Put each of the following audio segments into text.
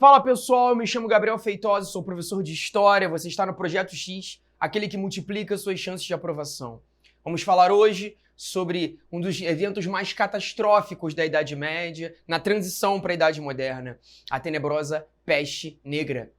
Fala pessoal, eu me chamo Gabriel Feitosa, sou professor de História, você está no Projeto X, aquele que multiplica suas chances de aprovação. Vamos falar hoje sobre um dos eventos mais catastróficos da Idade Média, na transição para a Idade Moderna, a tenebrosa Peste Negra.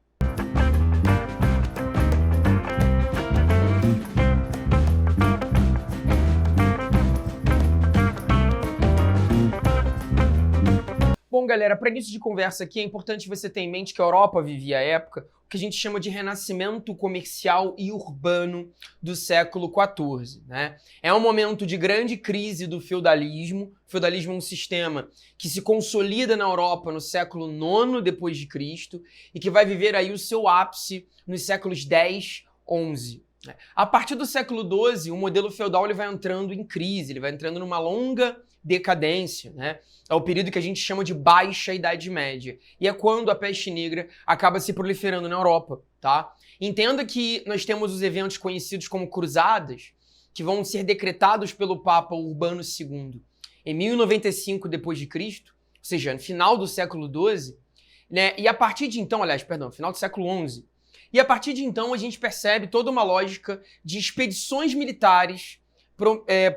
Bom, galera, para início de conversa aqui, é importante você ter em mente que a Europa vivia a época o que a gente chama de renascimento comercial e urbano do século XIV, né? É um momento de grande crise do feudalismo. O feudalismo é um sistema que se consolida na Europa no século IX depois de Cristo e que vai viver aí o seu ápice nos séculos X, XI. A partir do século XII, o modelo feudal ele vai entrando em crise, ele vai entrando numa longa decadência, né? É o período que a gente chama de Baixa Idade Média. E é quando a peste negra acaba se proliferando na Europa, tá? Entenda que nós temos os eventos conhecidos como cruzadas, que vão ser decretados pelo Papa Urbano II em 1095 d.C., ou seja, no final do século XII, né? E a partir de então, final do século XI. E a partir de então a gente percebe toda uma lógica de expedições militares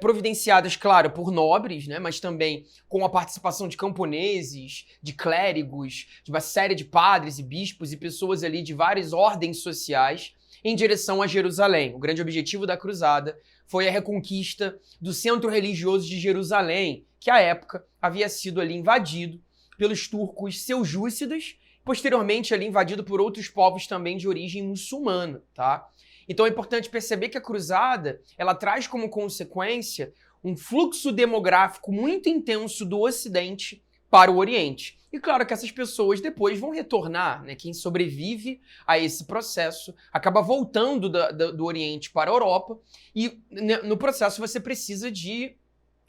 providenciadas, claro, por nobres, né, mas também com a participação de camponeses, de clérigos, de uma série de padres e bispos e pessoas ali de várias ordens sociais em direção a Jerusalém. O grande objetivo da cruzada foi a reconquista do centro religioso de Jerusalém, que à época havia sido ali invadido pelos turcos seljúcidas, posteriormente ali invadido por outros povos também de origem muçulmana, tá? Então é importante perceber que a cruzada, ela traz como consequência um fluxo demográfico muito intenso do Ocidente para o Oriente. E claro que essas pessoas depois vão retornar, né? Quem sobrevive a esse processo acaba voltando do Oriente para a Europa e no processo você precisa de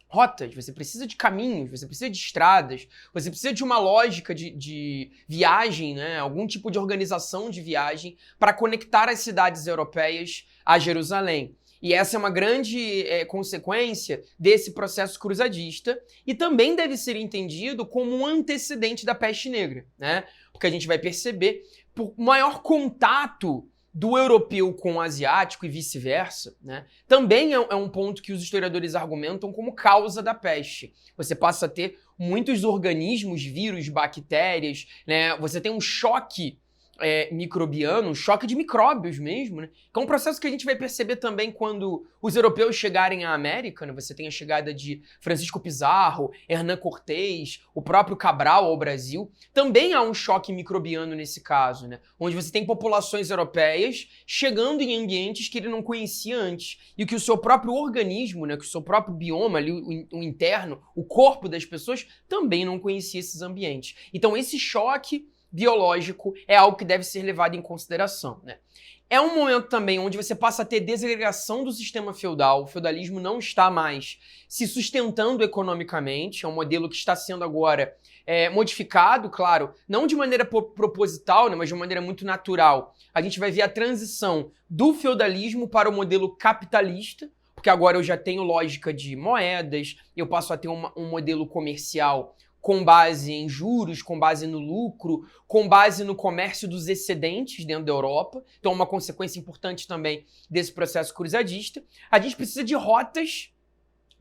rotas, você precisa de caminhos, você precisa de estradas, você precisa de uma lógica de viagem, né? Algum tipo de organização de viagem para conectar as cidades europeias a Jerusalém. E essa é uma grande consequência desse processo cruzadista e também deve ser entendido como um antecedente da peste negra, né? Porque a gente vai perceber, por maior contato do europeu com o asiático e vice-versa, né? Também é um ponto que os historiadores argumentam como causa da peste. Você passa a ter muitos organismos, vírus, bactérias, né? Você tem um choque microbiano, um choque de micróbios mesmo, né? Que é um processo que a gente vai perceber também quando os europeus chegarem à América, né? Você tem a chegada de Francisco Pizarro, Hernán Cortés, o próprio Cabral ao Brasil. Também há um choque microbiano nesse caso, né? Onde você tem populações europeias chegando em ambientes que ele não conhecia antes e que o seu próprio organismo, né? Que o seu próprio bioma ali, o interno, o corpo das pessoas também não conhecia esses ambientes. Então esse choque biológico é algo que deve ser levado em consideração, né? É um momento também onde você passa a ter desagregação do sistema feudal, o feudalismo não está mais se sustentando economicamente, é um modelo que está sendo agora modificado, claro, não de maneira proposital, né, mas de uma maneira muito natural. A gente vai ver a transição do feudalismo para o modelo capitalista, porque agora eu já tenho lógica de moedas, eu passo a ter um modelo comercial com base em juros, com base no lucro, com base no comércio dos excedentes dentro da Europa. Então, uma consequência importante também desse processo cruzadista. A gente precisa de rotas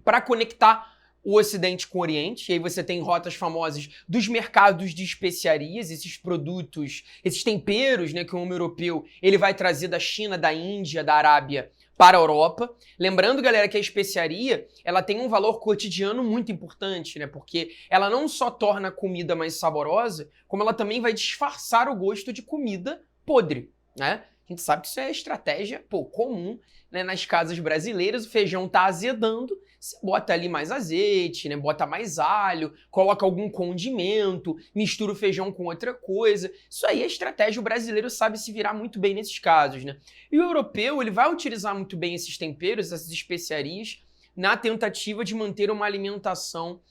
para conectar o Ocidente com o Oriente. E aí você tem rotas famosas dos mercados de especiarias, esses produtos, esses temperos, né, que o homem europeu ele vai trazer da China, da Índia, da Arábia para a Europa. Lembrando, galera, que a especiaria, ela tem um valor cotidiano muito importante, né? Porque ela não só torna a comida mais saborosa, como ela também vai disfarçar o gosto de comida podre, né? A gente sabe que isso é estratégia, comum, né? Nas casas brasileiras, o feijão tá azedando, você bota ali mais azeite, né? Bota mais alho, coloca algum condimento, mistura o feijão com outra coisa. Isso aí é estratégia, o brasileiro sabe se virar muito bem nesses casos, né? E o europeu, ele vai utilizar muito bem esses temperos, essas especiarias, na tentativa de manter uma alimentação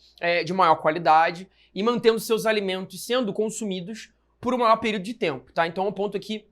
de maior qualidade e mantendo seus alimentos sendo consumidos por um maior período de tempo, tá? Então é um ponto aqui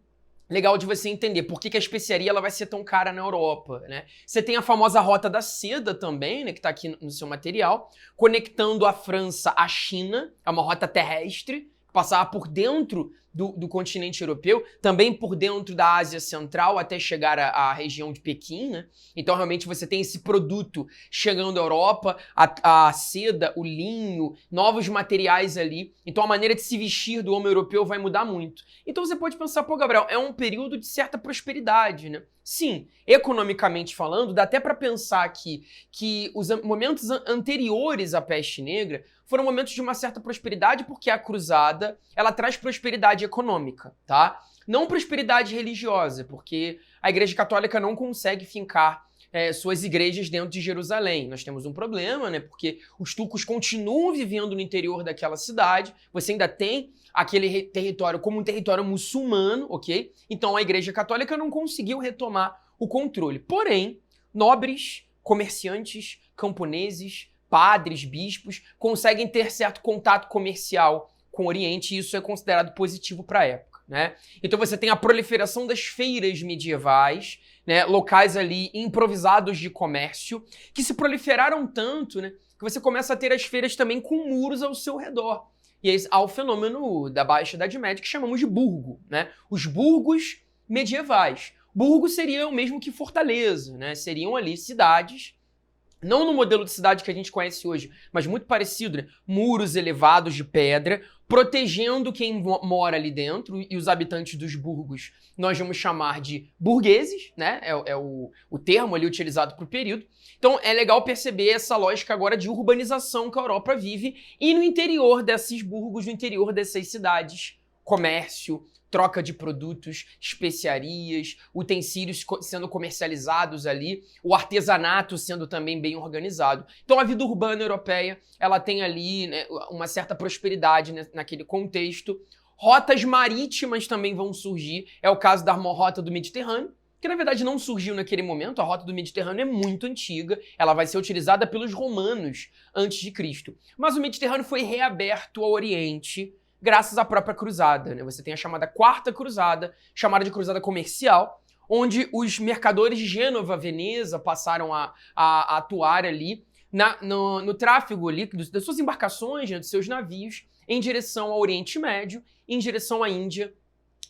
legal de você entender por que a especiaria ela vai ser tão cara na Europa, né? Você tem a famosa Rota da Seda também, né, que está aqui no seu material, conectando a França à China, é uma rota terrestre, passava por dentro do continente europeu, também por dentro da Ásia Central, até chegar à região de Pequim, né? Então, realmente, você tem esse produto chegando à Europa, a seda, o linho, novos materiais ali. Então, a maneira de se vestir do homem europeu vai mudar muito. Então, você pode pensar, pô, Gabriel, é um período de certa prosperidade, né? Sim, economicamente falando, dá até para pensar aqui que os momentos anteriores à peste negra foram momentos de uma certa prosperidade, porque a cruzada, ela traz prosperidade econômica, tá? Não prosperidade religiosa, porque a Igreja Católica não consegue fincar suas igrejas dentro de Jerusalém. Nós temos um problema, né? Porque os turcos continuam vivendo no interior daquela cidade, você ainda tem aquele território como um território muçulmano, ok? Então a Igreja Católica não conseguiu retomar o controle. Porém, nobres, comerciantes, camponeses, padres, bispos, conseguem ter certo contato comercial com o Oriente e isso é considerado positivo para a época, né? Então você tem a proliferação das feiras medievais, né, locais ali improvisados de comércio, que se proliferaram tanto, né, que você começa a ter as feiras também com muros ao seu redor. E aí há o fenômeno da Baixa Idade Média que chamamos de burgo, né? Os burgos medievais. Burgo seria o mesmo que fortaleza, né? Seriam ali cidades, não no modelo de cidade que a gente conhece hoje, mas muito parecido, né? Muros elevados de pedra, protegendo quem mora ali dentro, e os habitantes dos burgos nós vamos chamar de burgueses, né? É o termo ali utilizado para o período. Então é legal perceber essa lógica agora de urbanização que a Europa vive, e no interior desses burgos, no interior dessas cidades, comércio, troca de produtos, especiarias, utensílios sendo comercializados ali, o artesanato sendo também bem organizado. Então a vida urbana europeia, ela tem ali, né, uma certa prosperidade, né, naquele contexto. Rotas marítimas também vão surgir, é o caso da rota do Mediterrâneo, que na verdade não surgiu naquele momento, a rota do Mediterrâneo é muito antiga, ela vai ser utilizada pelos romanos antes de Cristo. Mas o Mediterrâneo foi reaberto ao Oriente, graças à própria cruzada, né? Você tem a chamada Quarta Cruzada, chamada de cruzada comercial, onde os mercadores de Gênova, Veneza, passaram a atuar ali no tráfego ali das suas embarcações, né, dos seus navios, em direção ao Oriente Médio, em direção à Índia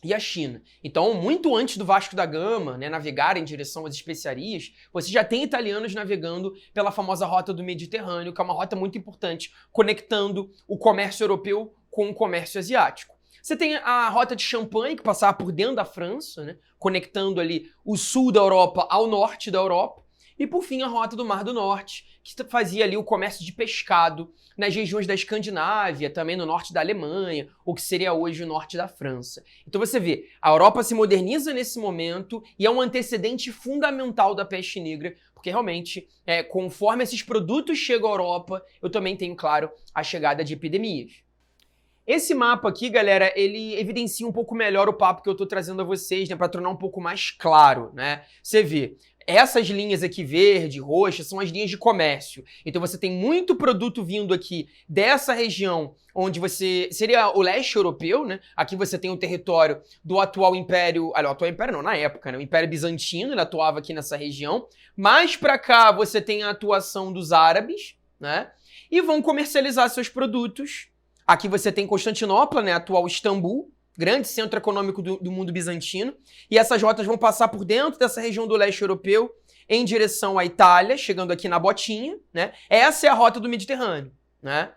e à China. Então, muito antes do Vasco da Gama, né, navegar em direção às especiarias, você já tem italianos navegando pela famosa Rota do Mediterrâneo, que é uma rota muito importante, conectando o comércio europeu com o comércio asiático. Você tem a Rota de Champagne, que passava por dentro da França, né, conectando ali o sul da Europa ao norte da Europa. E, por fim, a Rota do Mar do Norte, que fazia ali o comércio de pescado nas regiões da Escandinávia, também no norte da Alemanha, o que seria hoje o norte da França. Então você vê, a Europa se moderniza nesse momento e é um antecedente fundamental da peste negra, porque realmente, conforme esses produtos chegam à Europa, eu também tenho, claro, a chegada de epidemias. Esse mapa aqui, galera, ele evidencia um pouco melhor o papo que eu tô trazendo a vocês, né, para tornar um pouco mais claro, né? Você vê, essas linhas aqui, verde, roxa, são as linhas de comércio. Então você tem muito produto vindo aqui dessa região, onde seria o leste europeu, né? Aqui você tem o território do atual Império, o atual Império não, na época, né? O Império Bizantino, ele atuava aqui nessa região. Mais pra cá você tem a atuação dos árabes, né? E vão comercializar seus produtos. Aqui você tem Constantinopla, né? Atual Istambul, grande centro econômico do mundo bizantino, e essas rotas vão passar por dentro dessa região do leste europeu, em direção à Itália, chegando aqui na Botinha, né? Essa é a rota do Mediterrâneo, né?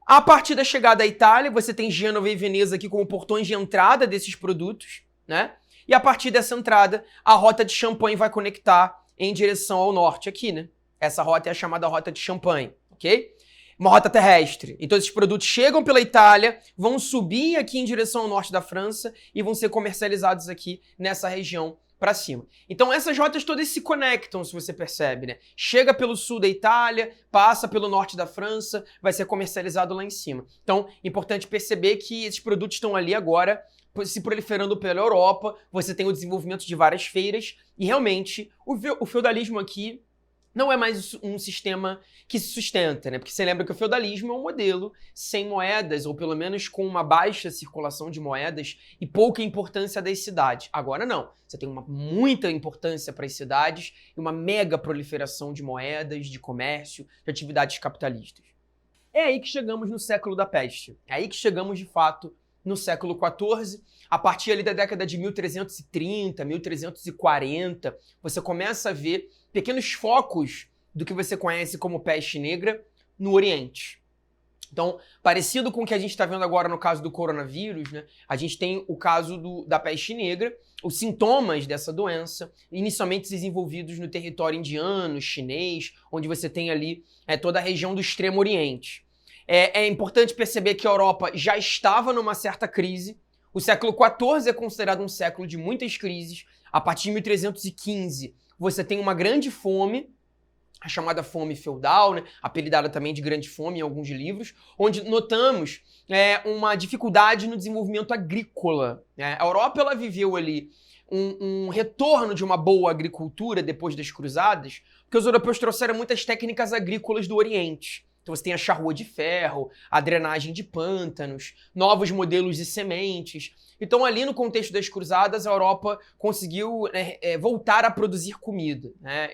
A partir da chegada à Itália, você tem Gênova e Veneza aqui como portões de entrada desses produtos, né? E a partir dessa entrada, a rota de Champagne vai conectar em direção ao norte aqui, né? Essa rota é a chamada rota de Champagne, ok? Uma rota terrestre. Então esses produtos chegam pela Itália, vão subir aqui em direção ao norte da França e vão ser comercializados aqui nessa região para cima. Então essas rotas todas se conectam, se você percebe, né? Chega pelo sul da Itália, passa pelo norte da França, vai ser comercializado lá em cima. Então, importante perceber que esses produtos estão ali agora se proliferando pela Europa, você tem o desenvolvimento de várias feiras e realmente o feudalismo aqui não é mais um sistema que se sustenta, né? Porque você lembra que o feudalismo é um modelo sem moedas, ou pelo menos com uma baixa circulação de moedas e pouca importância das cidades. Agora não. Você tem muita importância para as cidades e uma mega proliferação de moedas, de comércio, de atividades capitalistas. É aí que chegamos no século da peste. É aí que chegamos, de fato, no século XIV. A partir ali da década de 1330, 1340, você começa a ver pequenos focos do que você conhece como peste negra no Oriente. Então, parecido com o que a gente está vendo agora no caso do coronavírus, né? A gente tem o caso da peste negra, os sintomas dessa doença, inicialmente desenvolvidos no território indiano, chinês, onde você tem ali toda a região do Extremo Oriente. É importante perceber que a Europa já estava numa certa crise. O século XIV é considerado um século de muitas crises. A partir de 1315, você tem uma grande fome, a chamada fome feudal, né, apelidada também de grande fome em alguns livros, onde notamos uma dificuldade no desenvolvimento agrícola. Né? A Europa ela viveu ali um retorno de uma boa agricultura depois das cruzadas, porque os europeus trouxeram muitas técnicas agrícolas do Oriente. Então você tem a charrua de ferro, a drenagem de pântanos, novos modelos de sementes. Então ali no contexto das cruzadas, a Europa conseguiu voltar a produzir comida, né,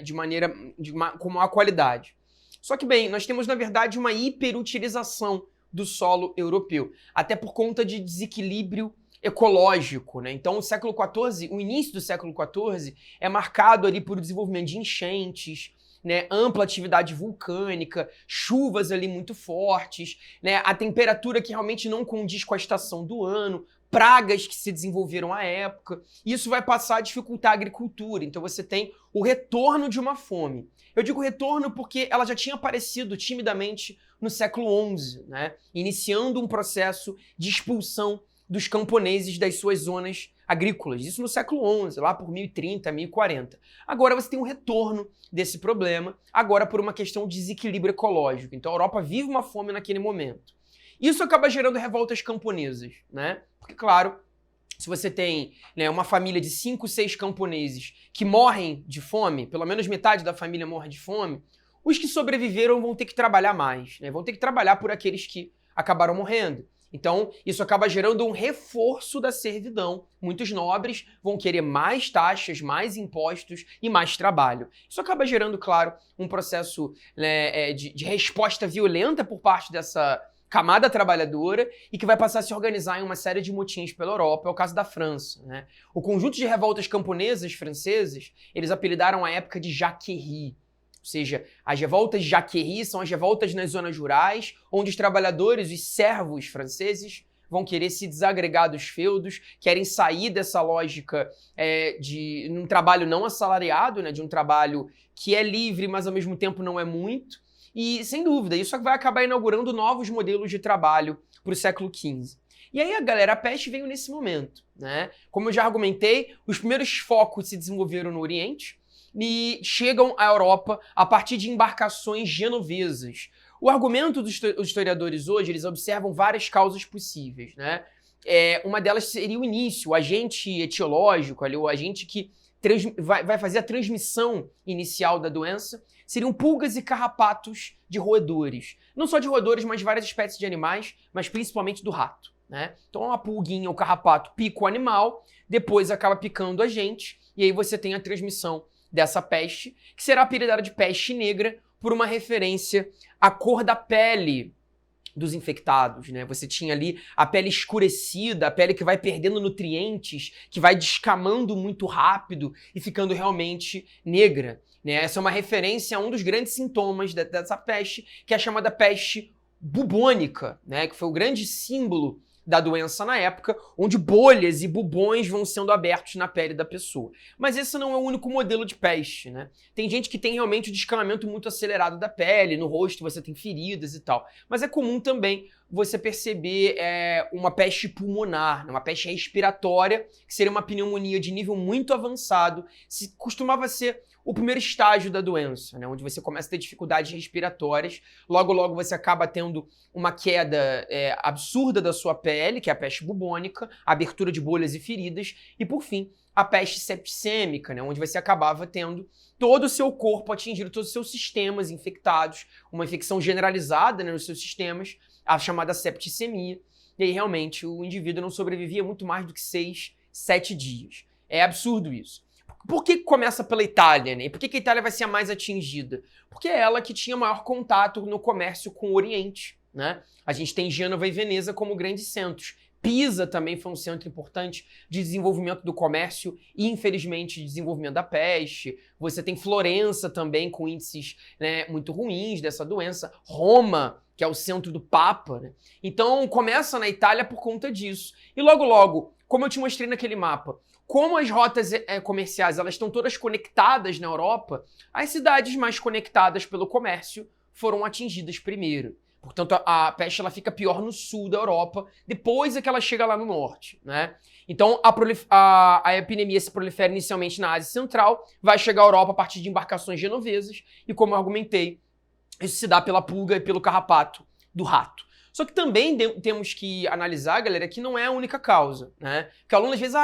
com maior qualidade. Só que, bem, nós temos na verdade uma hiperutilização do solo europeu, até por conta de desequilíbrio ecológico, né? Então o início do século XIV é marcado ali por desenvolvimento de enchentes, né, ampla atividade vulcânica, chuvas ali muito fortes, né, a temperatura que realmente não condiz com a estação do ano, pragas que se desenvolveram à época. Isso vai passar a dificultar a agricultura. Então você tem o retorno de uma fome. Eu digo retorno porque ela já tinha aparecido timidamente no século XI, né, iniciando um processo de expulsão dos camponeses das suas zonas agrícolas. Isso no século XI, lá por 1030, 1040. Agora você tem um retorno desse problema, agora por uma questão de desequilíbrio ecológico. Então a Europa vive uma fome naquele momento. Isso acaba gerando revoltas camponesas, né? Porque, claro, se você tem, né, uma família de 5, 6 camponeses que morrem de fome, pelo menos metade da família morre de fome, os que sobreviveram vão ter que trabalhar mais, né? Vão ter que trabalhar por aqueles que acabaram morrendo. Então, isso acaba gerando um reforço da servidão. Muitos nobres vão querer mais taxas, mais impostos e mais trabalho. Isso acaba gerando, claro, um processo, né, de resposta violenta por parte dessa camada trabalhadora e que vai passar a se organizar em uma série de motins pela Europa. É o caso da França, né? O conjunto de revoltas camponesas francesas, eles apelidaram a época de Jacquerie. Ou seja, as revoltas de Jacquerie são as revoltas nas zonas rurais, onde os trabalhadores, os servos franceses, vão querer se desagregar dos feudos, querem sair dessa lógica de um trabalho não assalariado, né, de um trabalho que é livre, mas ao mesmo tempo não é muito. E, sem dúvida, isso vai acabar inaugurando novos modelos de trabalho para o século XV. E aí, a peste veio nesse momento, né? Como eu já argumentei, os primeiros focos se desenvolveram no Oriente, e chegam à Europa a partir de embarcações genovesas. O argumento dos historiadores hoje, eles observam várias causas possíveis, né? Uma delas seria o início, o agente etiológico, ali, o agente que vai fazer a transmissão inicial da doença, seriam pulgas e carrapatos de roedores. Não só de roedores, mas de várias espécies de animais, mas principalmente do rato, né? Então, uma pulguinha, o carrapato pica o animal, depois acaba picando a gente, e aí você tem a transmissão dessa peste, que será apelidada de peste negra por uma referência à cor da pele dos infectados, né? Você tinha ali a pele escurecida, a pele que vai perdendo nutrientes, que vai descamando muito rápido e ficando realmente negra, né? Essa é uma referência a um dos grandes sintomas dessa peste, que é a chamada peste bubônica, né? Que foi o grande símbolo da doença na época, onde bolhas e bubões vão sendo abertos na pele da pessoa. Mas esse não é o único modelo de peste, né? Tem gente que tem realmente o descamamento muito acelerado da pele, no rosto você tem feridas e tal. Mas é comum também você perceber uma peste pulmonar, uma peste respiratória, que seria uma pneumonia de nível muito avançado, costumava ser o primeiro estágio da doença, né, onde você começa a ter dificuldades respiratórias, logo você acaba tendo uma queda absurda da sua pele, que é a peste bubônica, abertura de bolhas e feridas, e por fim, a peste septicêmica, né, onde você acabava tendo todo o seu corpo atingido, todos os seus sistemas infectados, uma infecção generalizada, né, nos seus sistemas, a chamada septicemia, e aí realmente o indivíduo não sobrevivia muito mais do que 6, 7 dias. É absurdo isso. Por que começa pela Itália, né? E por que a Itália vai ser a mais atingida? Porque é ela que tinha maior contato no comércio com o Oriente, né? A gente tem Gênova e Veneza como grandes centros. Pisa também foi um centro importante de desenvolvimento do comércio e, infelizmente, de desenvolvimento da peste. Você tem Florença também com índices, né, muito ruins dessa doença. Roma, que é o centro do Papa, né? Então, começa na Itália por conta disso. E logo, logo, como eu te mostrei naquele mapa, como as rotas comerciais elas estão todas conectadas na Europa, as cidades mais conectadas pelo comércio foram atingidas primeiro. Portanto, a peste ela fica pior no sul da Europa, depois é que ela chega lá no norte, né? Então, a epidemia se prolifera inicialmente na Ásia Central, vai chegar à Europa a partir de embarcações genovesas, e como eu argumentei, isso se dá pela pulga e pelo carrapato do rato. Só que também temos que analisar, galera, que não é a única causa, né? Porque o aluno às vezes,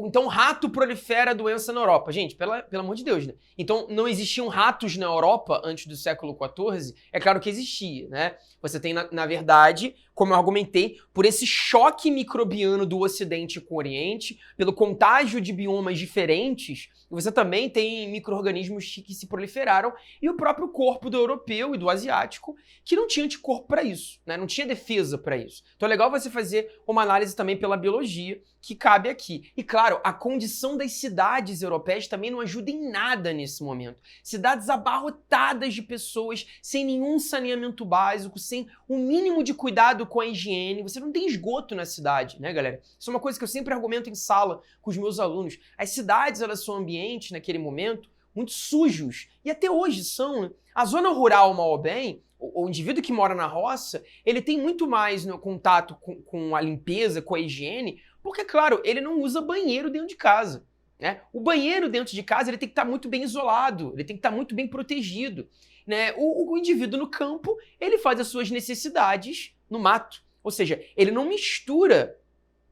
então rato prolifera a doença na Europa. Gente, pelo amor de Deus, né? Então não existiam ratos na Europa antes do século XIV? É claro que existia, né? Você tem, na verdade, como eu argumentei, por esse choque microbiano do Ocidente com o Oriente, pelo contágio de biomas diferentes, você também tem micro-organismos que se proliferaram e o próprio corpo do europeu e do asiático que não tinha anticorpo para isso, né? Não tinha defesa para isso. Então é legal você fazer uma análise também pela biologia que cabe aqui. E claro, a condição das cidades europeias também não ajuda em nada nesse momento. Cidades abarrotadas de pessoas, sem nenhum saneamento básico, sem o mínimo de cuidado com a higiene. Você não tem esgoto na cidade, né, galera? Isso é uma coisa que eu sempre argumento em sala com os meus alunos. As cidades, elas são ambientes, naquele momento, muito sujos. E até hoje são, né? A zona rural, mal ou bem, o indivíduo que mora na roça, ele tem muito mais no contato com a limpeza, com a higiene, porque, claro, ele não usa banheiro dentro de casa, né? O banheiro dentro de casa ele tem que estar muito bem isolado, ele tem que estar muito bem protegido, né? O indivíduo no campo, ele faz as suas necessidades no mato. Ou seja, ele não mistura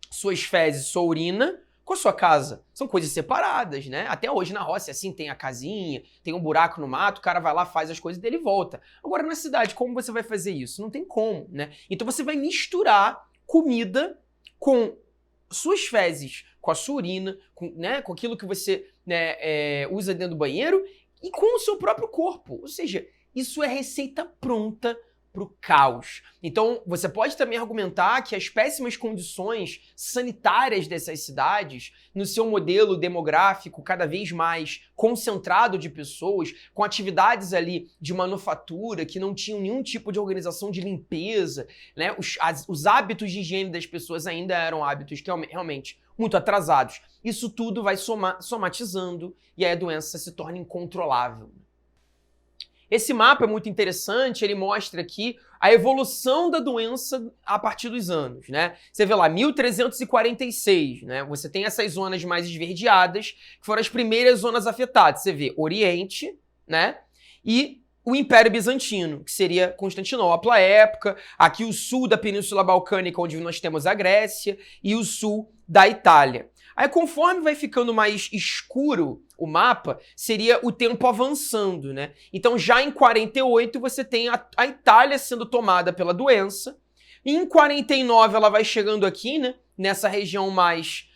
suas fezes, sua urina com a sua casa. São coisas separadas, né? Até hoje na roça, assim, tem a casinha, tem um buraco no mato, o cara vai lá, faz as coisas dele e volta. Agora, na cidade, como você vai fazer isso? Não tem como, né? Então você vai misturar comida com suas fezes, com a sua urina, com aquilo que você, né, usa dentro do banheiro e com o seu próprio corpo. Ou seja, isso é receita pronta para o caos. Então, você pode também argumentar que as péssimas condições sanitárias dessas cidades, no seu modelo demográfico cada vez mais concentrado de pessoas, com atividades ali de manufatura que não tinham nenhum tipo de organização de limpeza, né? Os hábitos de higiene das pessoas ainda eram hábitos que realmente muito atrasados. Isso tudo vai somatizando e aí a doença se torna incontrolável. Esse mapa é muito interessante, ele mostra aqui a evolução da doença a partir dos anos, né? Você vê lá, 1346, né? Você tem essas zonas mais esverdeadas, que foram as primeiras zonas afetadas. Você vê Oriente, né? E o Império Bizantino, que seria Constantinopla à época, aqui o sul da Península Balcânica, onde nós temos a Grécia, e o sul da Itália. Aí, conforme vai ficando mais escuro o mapa, seria o tempo avançando, né? Então, já em 48, você tem a Itália sendo tomada pela doença. E em 49, ela vai chegando aqui, né? Nessa região mais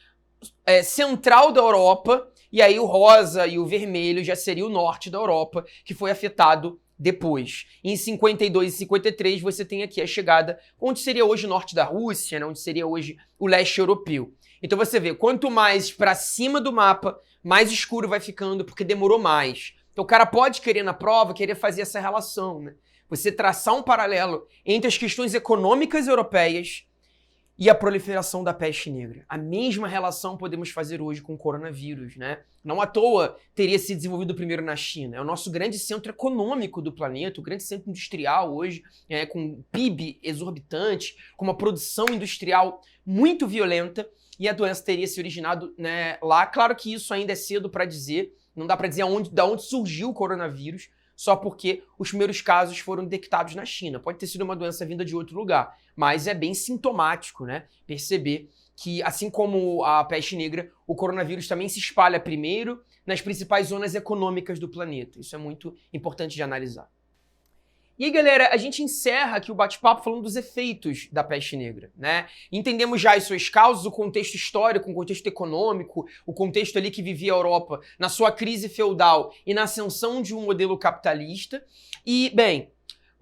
central da Europa. E aí, o rosa e o vermelho já seria o norte da Europa, que foi afetado depois. Em 52 e 53, você tem aqui a chegada onde seria hoje o norte da Rússia, né? Onde seria hoje o leste europeu. Então você vê, quanto mais para cima do mapa, mais escuro vai ficando, porque demorou mais. Então o cara pode querer na prova, querer fazer essa relação, né? Você traçar um paralelo entre as questões econômicas europeias e a proliferação da peste negra. A mesma relação podemos fazer hoje com o coronavírus, né? Não à toa teria se desenvolvido primeiro na China. É o nosso grande centro econômico do planeta, o grande centro industrial hoje, com PIB exorbitante, com uma produção industrial muito violenta, e a doença teria se originado, né, lá. Claro que isso ainda é cedo para dizer, não dá para dizer da onde surgiu o coronavírus, só porque os primeiros casos foram detectados na China. Pode ter sido uma doença vinda de outro lugar, mas é bem sintomático, né, perceber que, assim como a peste negra, o coronavírus também se espalha primeiro nas principais zonas econômicas do planeta. Isso é muito importante de analisar. E aí, galera, a gente encerra aqui o bate-papo falando dos efeitos da peste negra, né? Entendemos já as suas causas, o contexto histórico, o contexto econômico, o contexto ali que vivia a Europa na sua crise feudal e na ascensão de um modelo capitalista. E, bem,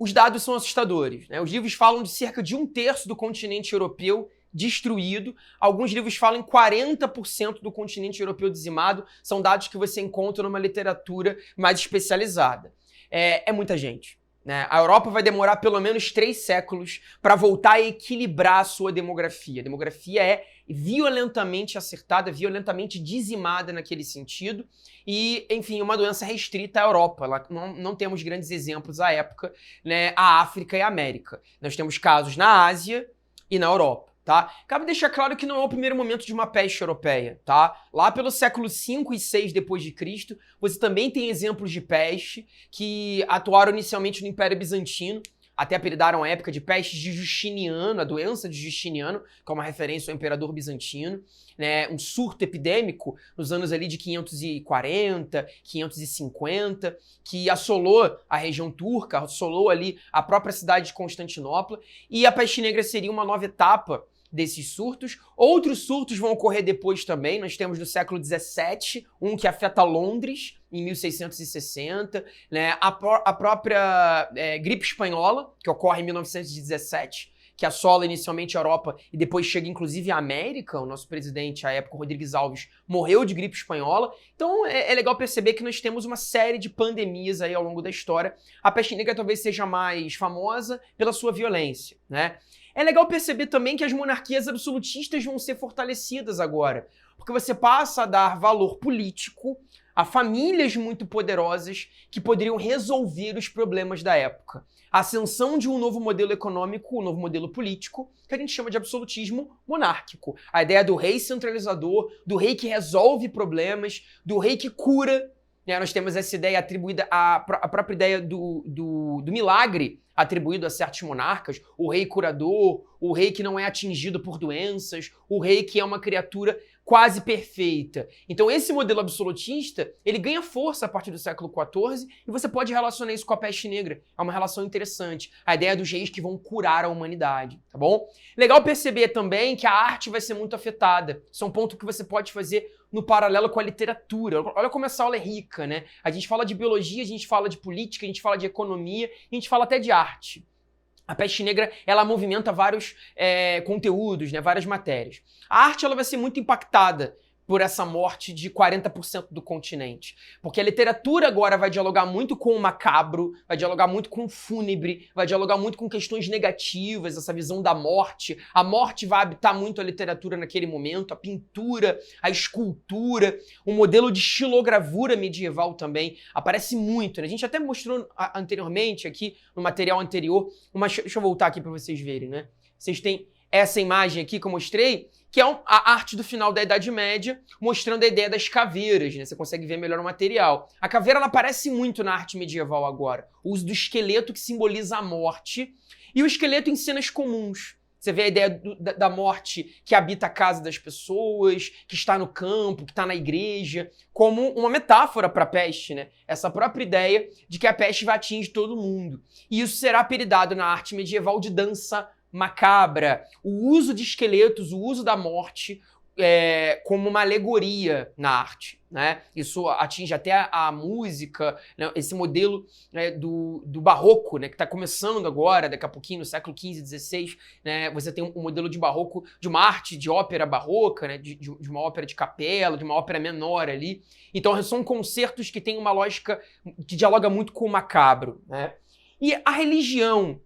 os dados são assustadores, né? Os livros falam de cerca de 1/3 do continente europeu destruído. Alguns livros falam em 40% do continente europeu dizimado. São dados que você encontra numa literatura mais especializada. É muita gente, né? A Europa vai demorar pelo menos 3 séculos para voltar a equilibrar a sua demografia. A demografia é violentamente acertada, violentamente dizimada naquele sentido. E, enfim, uma doença restrita à Europa. Não temos grandes exemplos à época, né? A África e a América. Nós temos casos na Ásia e na Europa. Tá? Cabe deixar claro que não é o primeiro momento de uma peste europeia, tá? Lá pelo século V e VI depois de Cristo, você também tem exemplos de peste que atuaram inicialmente no Império Bizantino, até apelidaram a época de peste de Justiniano, a doença de Justiniano, que é uma referência ao imperador bizantino, né? Um surto epidêmico nos anos ali de 540, 550, que assolou a região turca, assolou ali a própria cidade de Constantinopla, e a peste negra seria uma nova etapa desses surtos. Outros surtos vão ocorrer depois também. Nós temos no século XVII, um que afeta Londres, em 1660, né? A própria gripe espanhola, que ocorre em 1917, que assola inicialmente a Europa e depois chega inclusive à América. O nosso presidente, à época, Rodrigues Alves, morreu de gripe espanhola. Então é legal perceber que nós temos uma série de pandemias aí ao longo da história. A peste negra talvez seja mais famosa pela sua violência, né? É legal perceber também que as monarquias absolutistas vão ser fortalecidas agora, porque você passa a dar valor político a famílias muito poderosas que poderiam resolver os problemas da época. A ascensão de um novo modelo econômico, um novo modelo político, que a gente chama de absolutismo monárquico. A ideia do rei centralizador, do rei que resolve problemas, do rei que cura. Nós temos essa ideia atribuída, a própria ideia do milagre atribuído a certos monarcas, o rei curador, o rei que não é atingido por doenças, o rei que é uma criatura quase perfeita. Então esse modelo absolutista, ele ganha força a partir do século XIV e você pode relacionar isso com a peste negra. É uma relação interessante. A ideia dos reis que vão curar a humanidade, tá bom? Legal perceber também que a arte vai ser muito afetada. Isso é um ponto que você pode fazer no paralelo com a literatura. Olha como essa aula é rica, né? A gente fala de biologia, a gente fala de política, a gente fala de economia, a gente fala até de arte. A peste negra, ela movimenta vários conteúdos, né, várias matérias. A arte ela vai ser muito impactada por essa morte de 40% do continente. Porque a literatura agora vai dialogar muito com o macabro, vai dialogar muito com o fúnebre, vai dialogar muito com questões negativas, essa visão da morte. A morte vai habitar muito a literatura naquele momento, a pintura, a escultura, o modelo de xilogravura medieval também aparece muito, né? A gente até mostrou anteriormente aqui, no material anterior, deixa eu voltar aqui para vocês verem, né? Vocês têm essa imagem aqui que eu mostrei, que é a arte do final da Idade Média, mostrando a ideia das caveiras, né? Você consegue ver melhor o material. A caveira, ela aparece muito na arte medieval agora. O uso do esqueleto que simboliza a morte e o esqueleto em cenas comuns. Você vê a ideia da morte que habita a casa das pessoas, que está no campo, que está na igreja, como uma metáfora para a peste, né? Essa própria ideia de que a peste vai atingir todo mundo. E isso será apelidado na arte medieval de dança macabra, o uso de esqueletos, o uso da morte como uma alegoria na arte, né? Isso atinge até a música, né? Esse modelo, né, do barroco, né, que está começando agora, daqui a pouquinho, no século XV, XVI, né? Você tem um modelo de barroco, de uma arte de ópera barroca, né? de uma ópera de capela, de uma ópera menor ali. Então são concertos que têm uma lógica que dialoga muito com o macabro, né? E a religião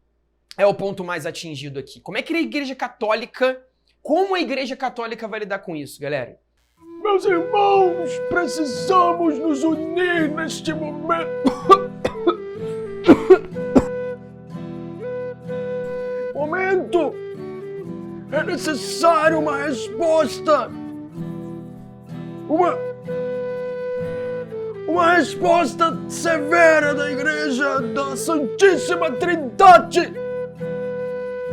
é o ponto mais atingido aqui. Como é que a Igreja Católica... Como a Igreja Católica vai lidar com isso, galera? Meus irmãos, precisamos nos unir neste momento. É necessário uma resposta. Uma resposta severa da Igreja da Santíssima Trindade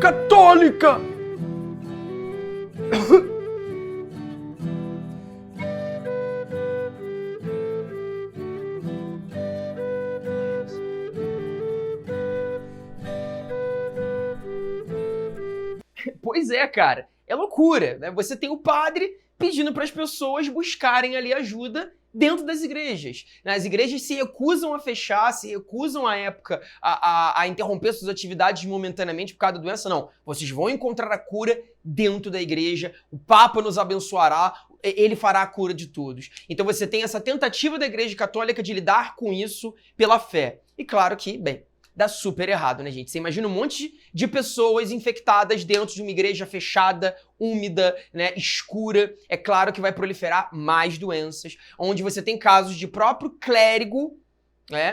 Católica. Pois é, cara. É loucura, né? Você tem o padre pedindo para as pessoas buscarem ali ajuda dentro das igrejas. As igrejas se recusam a fechar, se recusam à época a interromper suas atividades momentaneamente por causa da doença. Não, vocês vão encontrar a cura dentro da igreja, o Papa nos abençoará, ele fará a cura de todos. Então você tem essa tentativa da Igreja Católica de lidar com isso pela fé. E claro que, bem, dá super errado, né, gente? Você imagina um monte de pessoas infectadas dentro de uma igreja fechada, úmida, né, escura. É claro que vai proliferar mais doenças, onde você tem casos de próprio clérigo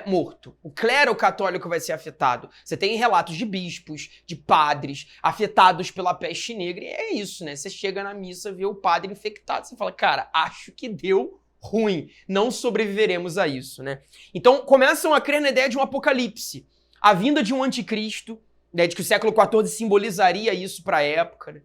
morto. O clero católico vai ser afetado. Você tem relatos de bispos, de padres afetados pela peste negra. E é isso, né? Você chega na missa, vê o padre infectado, você fala, cara, acho que deu ruim. Não sobreviveremos a isso, né? Então começam a crer na ideia de um apocalipse. A vinda de um anticristo, né, de que o século XIV simbolizaria isso para a época, né?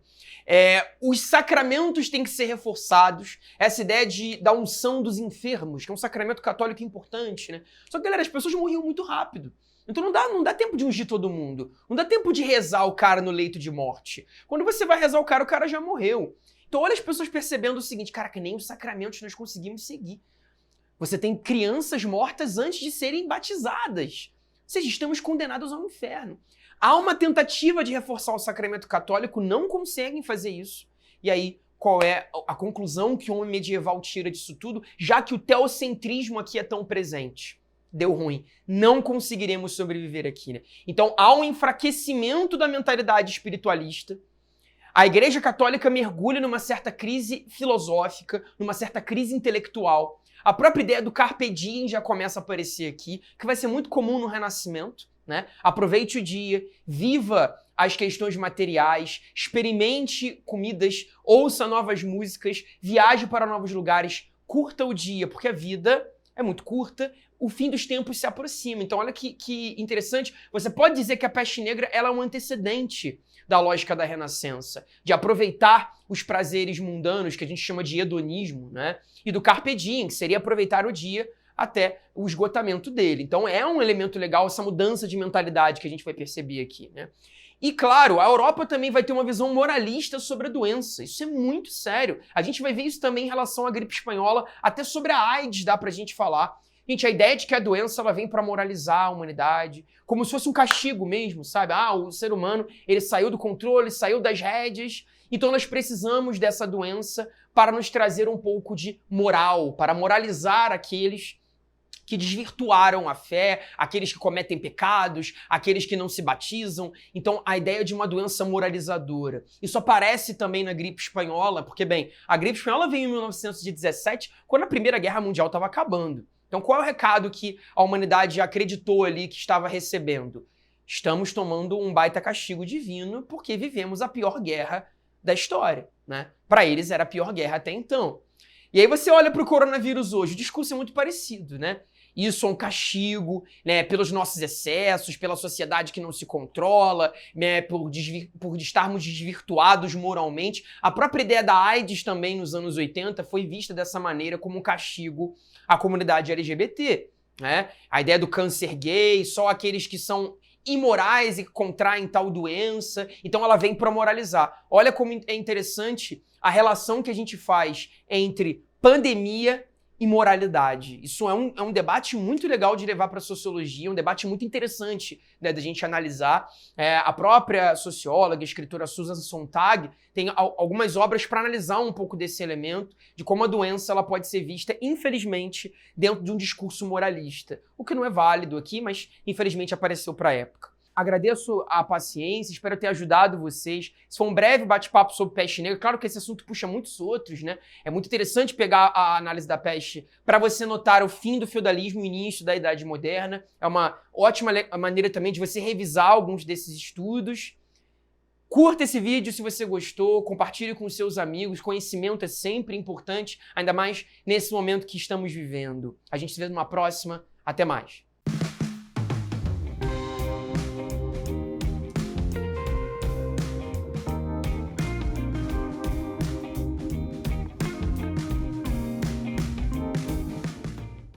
Os sacramentos têm que ser reforçados, essa ideia da unção dos enfermos, que é um sacramento católico importante, né? Só que, galera, as pessoas morriam muito rápido. Então não dá tempo de ungir todo mundo. Não dá tempo de rezar o cara no leito de morte. Quando você vai rezar o cara já morreu. Então olha as pessoas percebendo o seguinte, cara, que nem os sacramentos nós conseguimos seguir. Você tem crianças mortas antes de serem batizadas. Ou seja, estamos condenados ao inferno. Há uma tentativa de reforçar o sacramento católico, não conseguem fazer isso. E aí, qual é a conclusão que o homem medieval tira disso tudo, já que o teocentrismo aqui é tão presente? Deu ruim. Não conseguiremos sobreviver aqui, né? Então, há um enfraquecimento da mentalidade espiritualista. A Igreja Católica mergulha numa certa crise filosófica, numa certa crise intelectual. A própria ideia do carpe diem já começa a aparecer aqui, que vai ser muito comum no Renascimento, né? Aproveite o dia, viva as questões materiais, experimente comidas, ouça novas músicas, viaje para novos lugares, curta o dia, porque a vida é muito curta, o fim dos tempos se aproxima. Então olha que interessante, você pode dizer que a peste negra ela é um antecedente da lógica da Renascença, de aproveitar os prazeres mundanos, que a gente chama de hedonismo, né? E do carpe diem, que seria aproveitar o dia até o esgotamento dele. Então é um elemento legal essa mudança de mentalidade que a gente vai perceber aqui, né? E claro, a Europa também vai ter uma visão moralista sobre a doença. Isso é muito sério. A gente vai ver isso também em relação à gripe espanhola, até sobre a AIDS dá pra gente falar. Gente, a ideia de que a doença ela vem para moralizar a humanidade, como se fosse um castigo mesmo, sabe? O ser humano, ele saiu do controle, saiu das rédeas, então nós precisamos dessa doença para nos trazer um pouco de moral, para moralizar aqueles que desvirtuaram a fé, aqueles que cometem pecados, aqueles que não se batizam. Então, a ideia de uma doença moralizadora. Isso aparece também na gripe espanhola, porque, bem, a gripe espanhola veio em 1917, quando a Primeira Guerra Mundial estava acabando. Então, qual é o recado que a humanidade acreditou ali que estava recebendo? Estamos tomando um baita castigo divino porque vivemos a pior guerra da história, né? Para eles era a pior guerra até então. E aí você olha para o coronavírus hoje, o discurso é muito parecido, né? Isso é um castigo, né, pelos nossos excessos, pela sociedade que não se controla, né, por estarmos desvirtuados moralmente. A própria ideia da AIDS também nos anos 80 foi vista dessa maneira como um castigo à comunidade LGBT, né? A ideia do câncer gay, só aqueles que são imorais e que contraem tal doença. Então ela vem para moralizar. Olha como é interessante a relação que a gente faz entre pandemia e moralidade. Isso é um debate muito legal de levar para a sociologia, um debate muito interessante, né, da gente analisar. A própria socióloga, escritora Susan Sontag, tem algumas obras para analisar um pouco desse elemento, de como a doença ela pode ser vista, infelizmente, dentro de um discurso moralista. O que não é válido aqui, mas infelizmente apareceu para a época. Agradeço a paciência, espero ter ajudado vocês. Esse foi um breve bate-papo sobre peste negra. Claro que esse assunto puxa muitos outros, né? É muito interessante pegar a análise da peste para você notar o fim do feudalismo e o início da Idade Moderna. É uma ótima maneira também de você revisar alguns desses estudos. Curta esse vídeo se você gostou, compartilhe com seus amigos. Conhecimento é sempre importante, ainda mais nesse momento que estamos vivendo. A gente se vê numa próxima. Até mais.